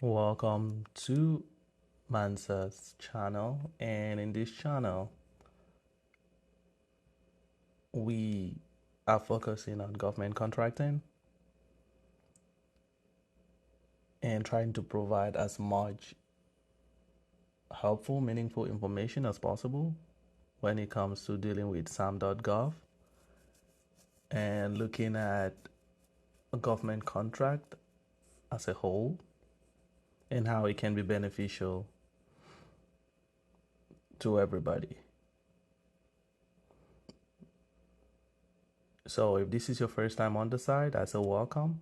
Welcome to Mansa's channel, and in this channel we are focusing on government contracting and trying to provide as much helpful, meaningful information as possible when it comes to dealing with SAM.gov and looking at a government contract as a whole and how it can be beneficial to everybody. So if this is your first time on the site, I say welcome.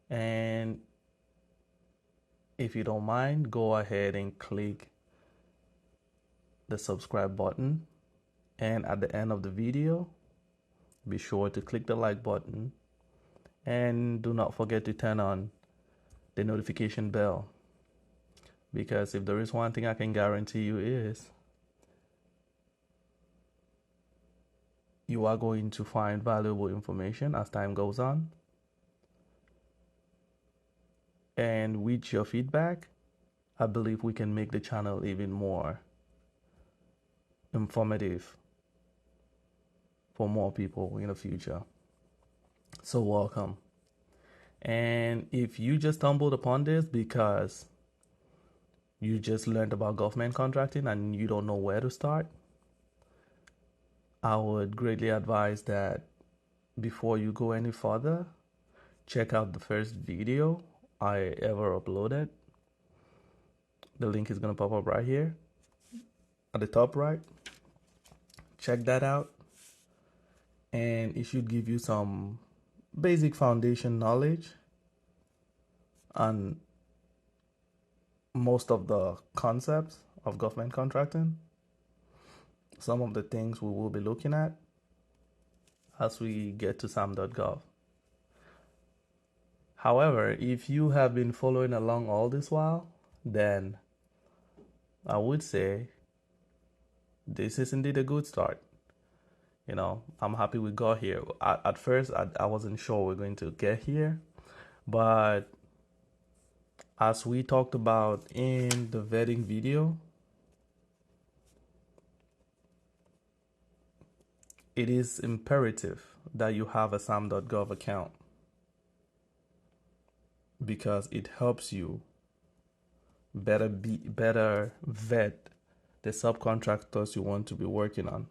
And if you don't mind, go ahead and click the subscribe button. And at the end of the video, be sure to click the like button. And do not forget to turn on the notification bell. Because if there is one thing I can guarantee you is you are going to find valuable information as time goes on. And with your feedback, I believe we can make the channel even more informative for more people in the future. So welcome. And if you just stumbled upon this because you just learned about government contracting and you don't know where to start, I would greatly advise that before you go any further, check out the first video I ever uploaded. The link is going to pop up right here at the top right. Check that out, and it should give you some basic foundation knowledge on most of the concepts of government contracting, some of the things we will be looking at as we get to SAM.gov. However, if you have been following along all this while, then I would say this is indeed a good start. You know, I'm happy we got here. At first, I wasn't sure we're going to get here, but as we talked about in the vetting video, it is imperative that you have a SAM.gov account because it helps you better vet the subcontractors you want to be working on.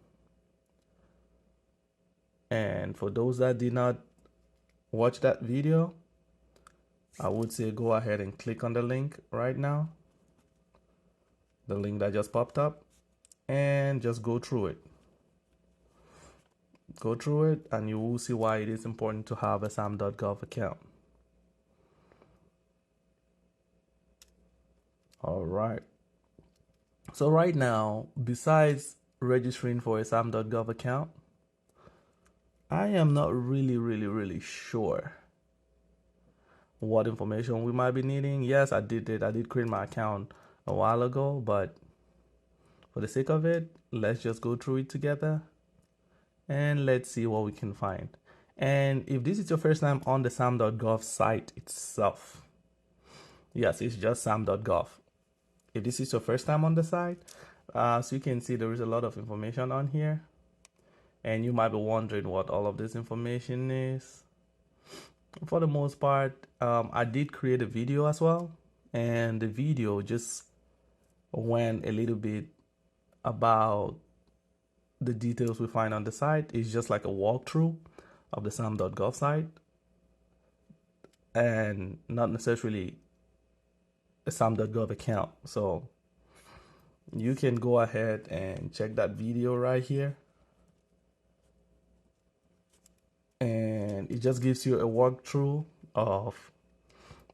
And for those that did not watch that video, I would say go ahead and click on the link right now, the link that just popped up, and just go through it. Go through it and you will see why it is important to have a SAM.gov account. All right. So right now, besides registering for a SAM.gov account, I am not really sure what information we might be needing. Yes, I did create my account a while ago, but for the sake of it, let's just go through it together and let's see what we can find. And if this is your first time on the SAM.gov site itself, yes, it's just SAM.gov. If this is your first time on the site, so you can see there is a lot of information on here. And you might be wondering what all of this information is. For the most part, I did create a video as well. And the video just went a little bit about the details we find on the site. It's just like a walkthrough of the SAM.gov site and not necessarily a SAM.gov account. So you can go ahead and check that video right here. And it just gives you a walkthrough of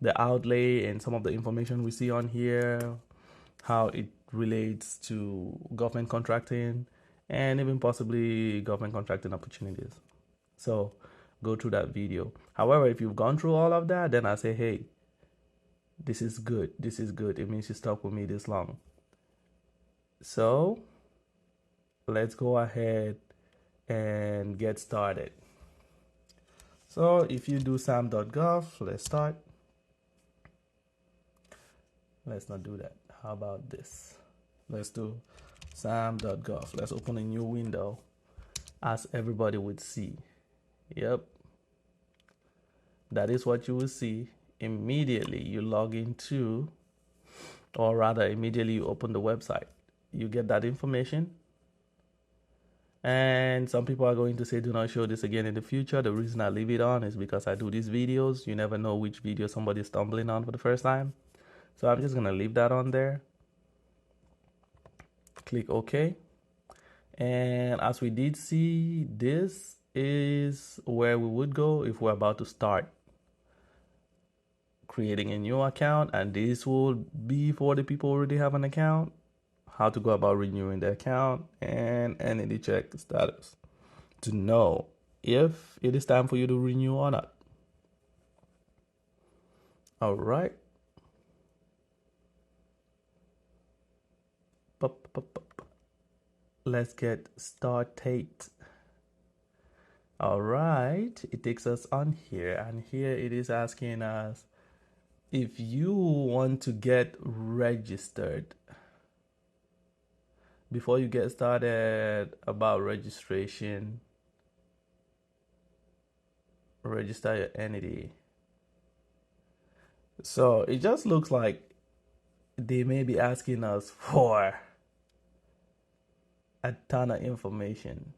the outlay and some of the information we see on here, how it relates to government contracting and even possibly government contracting opportunities. So go through that video. However, if you've gone through all of that, then I say, hey, this is good. This is good. It means you stuck with me this long. So let's go ahead and get started. So if you do SAM.gov, let's start. Let's not do that. How about this? Let's do SAM.gov. Let's open a new window as everybody would see. Yep. That is what you will see immediately you log into, or rather immediately you open the website. You get that information. And some people are going to say, do not show this again in the future. The reason I leave it on is because I do these videos. You never know which video somebody's stumbling on for the first time. So I'm just going to leave that on there. Click OK. And as we did see, this is where we would go if we're about to start creating a new account. And this will be for the people who already have an account, how to go about renewing the account, and entity check status to know if it is time for you to renew or not. All right. Let's get started. All right, it takes us on here, and here it is asking us if you want to get registered. Before you get started about registration, register your entity. So it just looks like they may be asking us for a ton of information.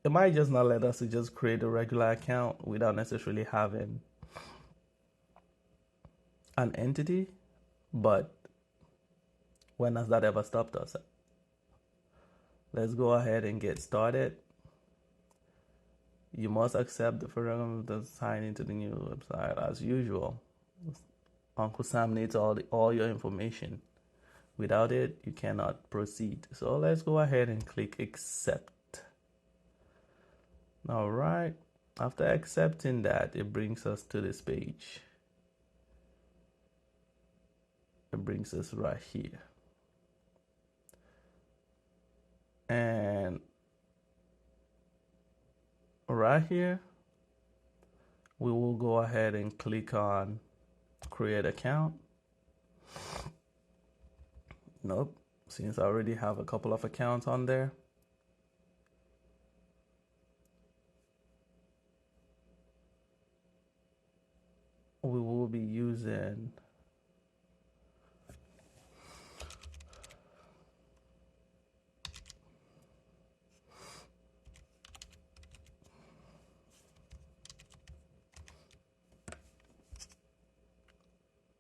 It might just not let us to just create a regular account without necessarily having an entity, but when has that ever stopped us? Let's go ahead and get started. You must accept the program to sign into the new website as usual. Uncle Sam needs all your information. Without it, you cannot proceed. So let's go ahead and click accept. All right. After accepting that, it brings us to this page. It brings us right here. And right here, we will go ahead and click on create account. Nope, since I already have a couple of accounts on there. We will be using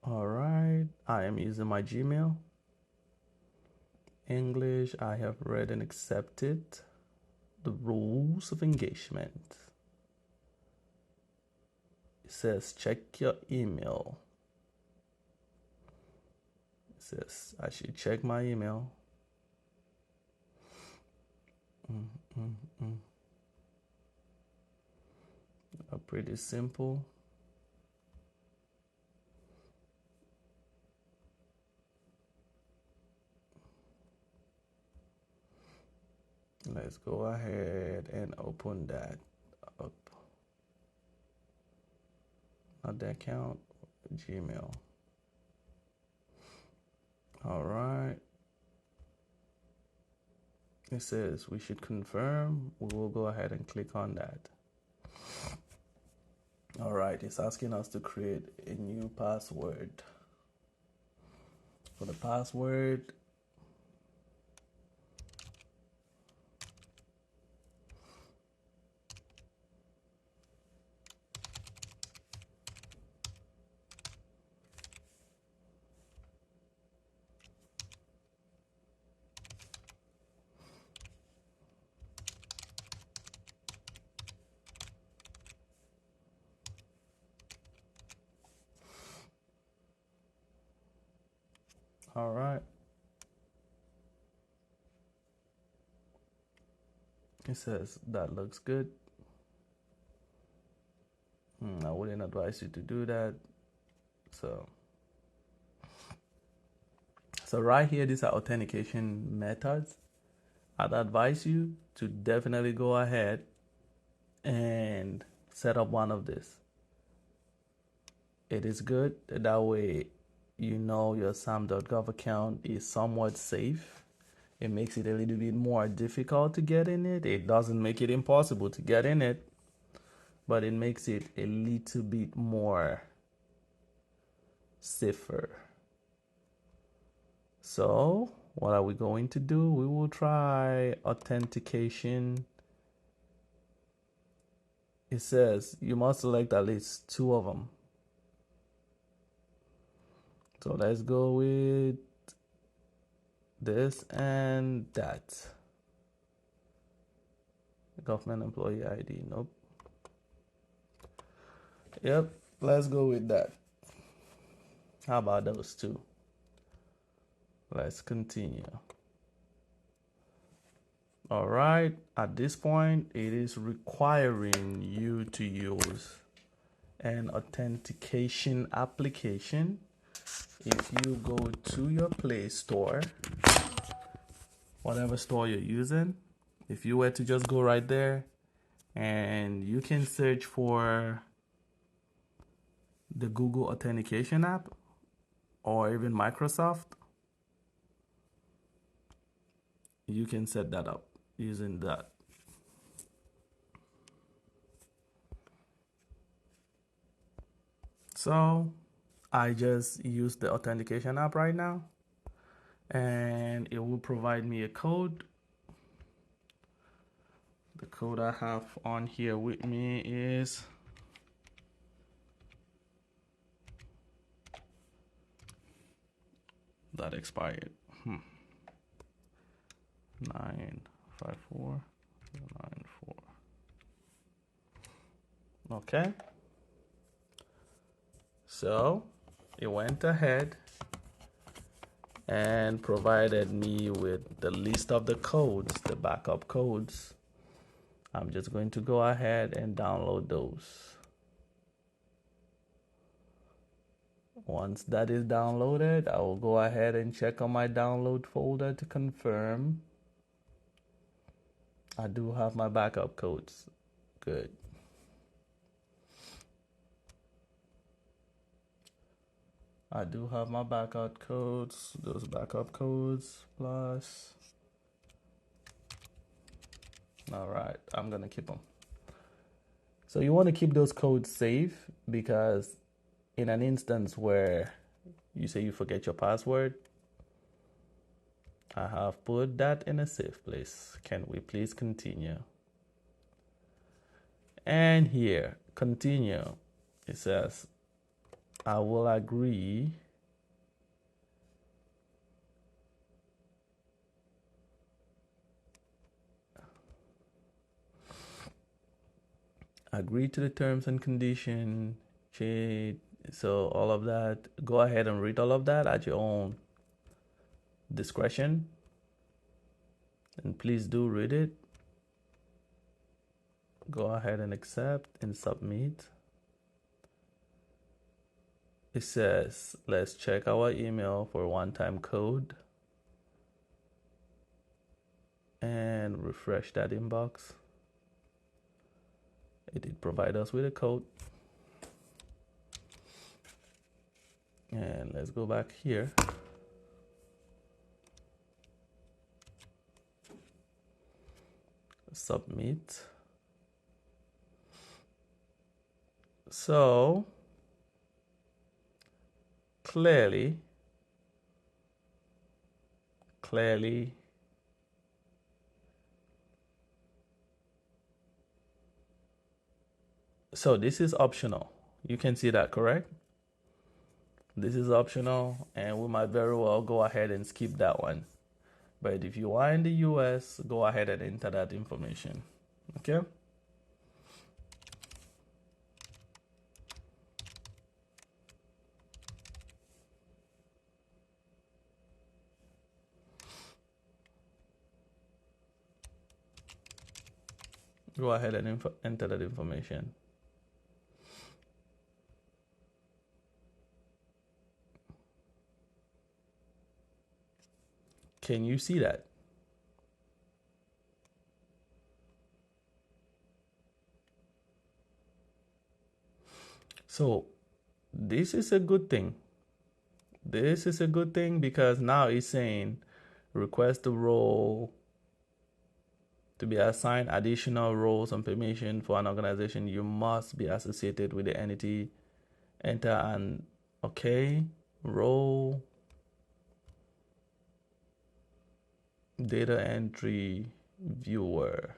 all right, I am using my Gmail. English, I have read and accepted the rules of engagement. It says check your email. It says I should check my email. Pretty simple. Let's go ahead and open that up. Not the account, Gmail. All right. It says we should confirm. We will go ahead and click on that. All right, it's asking us to create a new password. For the password, all right. It says that looks good. I wouldn't advise you to do that. So right here, these are authentication methods. I'd advise you to definitely go ahead and set up one of this. it is good. That way, you know your SAM.gov account is somewhat safe. It makes it a little bit more difficult to get in it. It doesn't make it impossible to get in it, but it makes it a little bit more safer. So, what are we going to do? We will try authentication. It says you must select at least 2 of them. So let's go with this and that. Government employee ID. Nope. Yep, let's go with that. How about those 2? Let's continue. All right, at this point, it is requiring you to use an authentication application. If you go to your Play Store, whatever store you're using, if you were to just go right there and you can search for the Google Authentication app or even Microsoft, you can set that up using that. So I just use the authentication app right now, and it will provide me a code. The code I have on here with me is that expired. 954094. Okay. So it went ahead and provided me with the list of the codes, the backup codes. I'm just going to go ahead and download those. Once that is downloaded, I will go ahead and check on my download folder to confirm I do have my backup codes. Good. I do have my backup codes, those backup codes plus. All right, I'm gonna keep them. So you want to keep those codes safe, because in an instance where you say you forget your password, I have put that in a safe place. Can we please continue? And here, continue. It says, I will agree to the terms and condition. So all of that, go ahead and read all of that at your own discretion, and please do read it. Go ahead and accept and submit. It says, let's check our email for a one-time code and refresh that inbox. It did provide us with a code. And let's go back here. Submit. So clearly, so this is optional. You can see that, correct? This is optional, and we might very well go ahead and skip that one. But if you are in the US, go ahead and enter that information. Okay? Go ahead and enter that information. Can you see that? So this is a good thing. This is a good thing because now it's saying request the role to be assigned additional roles and permission for an organization. You must be associated with the entity. Enter an okay role data entry viewer.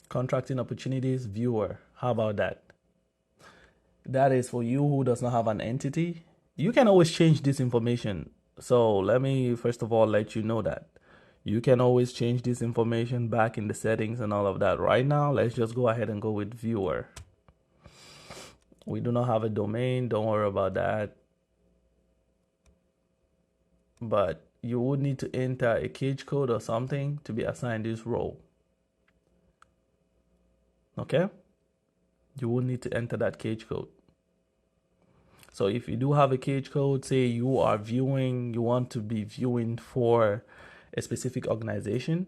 Contracting opportunities viewer. How about that? That is for you who does not have an entity. You can always change this information. So let me first of all let you know that you can always change this information back in the settings and all of that. Right now, let's just go ahead and go with viewer. We do not have a domain. Don't worry about that. But you would need to enter a cage code or something to be assigned this role. Okay? You will need to enter that cage code. So if you do have a cage code, say you are viewing, you want to be viewing for a specific organization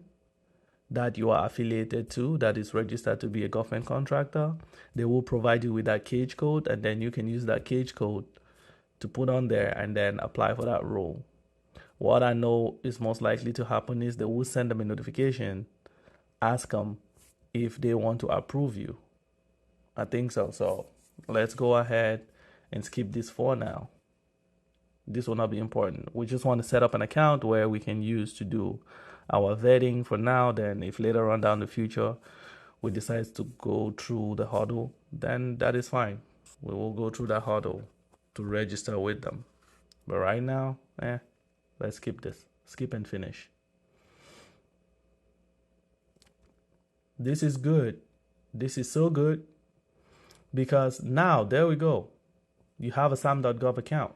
that you are affiliated to, that is registered to be a government contractor, they will provide you with that cage code, and then you can use that cage code to put on there and then apply for that role. What I know is most likely to happen is they will send them a notification, ask them if they want to approve you. I think so. So let's go ahead and skip this for now. This will not be important. We just want to set up an account where we can use to do our vetting for now. Then if later on down the future we decide to go through the hurdle, then that is fine. We will go through that hurdle to register with them. But right now, let's skip this. Skip and finish. This is good. This is so good because now, there we go. You have a SAM.gov account.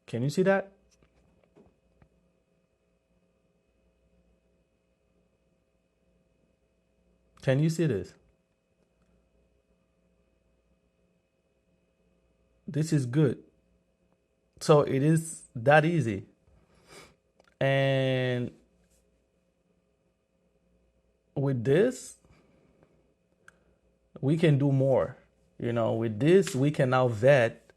Can you see that? Can you see this? This is good. So it is that easy. And with this, we can do more. With this, we can now vet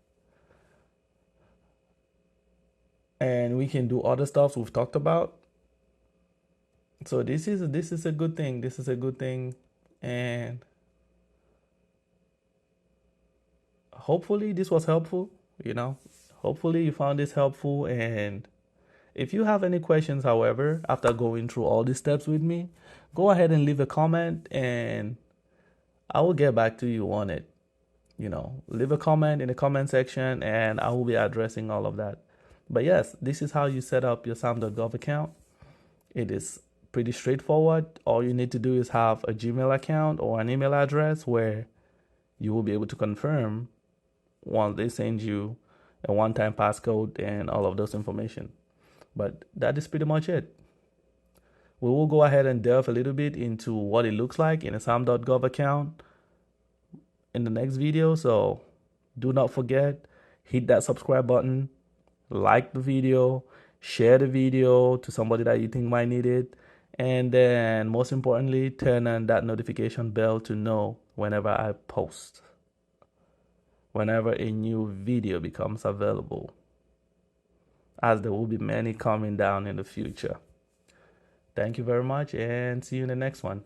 and we can do other stuff we've talked about. So this is a good thing. This is a good thing. And hopefully this was helpful. Hopefully you found this helpful. And if you have any questions, however, after going through all these steps with me, go ahead and leave a comment and I will get back to you on it. Leave a comment in the comment section and I will be addressing all of that. But yes, this is how you set up your SAM.gov account. It is pretty straightforward. All you need to do is have a Gmail account or an email address where you will be able to confirm once they send you a one-time passcode and all of those information. But that is pretty much it. We will go ahead and delve a little bit into what it looks like in a SAM.gov account in the next video. So do not forget, hit that subscribe button, like the video, share the video to somebody that you think might need it, and then most importantly, turn on that notification bell to know whenever I post, whenever a new video becomes available, as there will be many coming down in the future. Thank you very much and see you in the next one.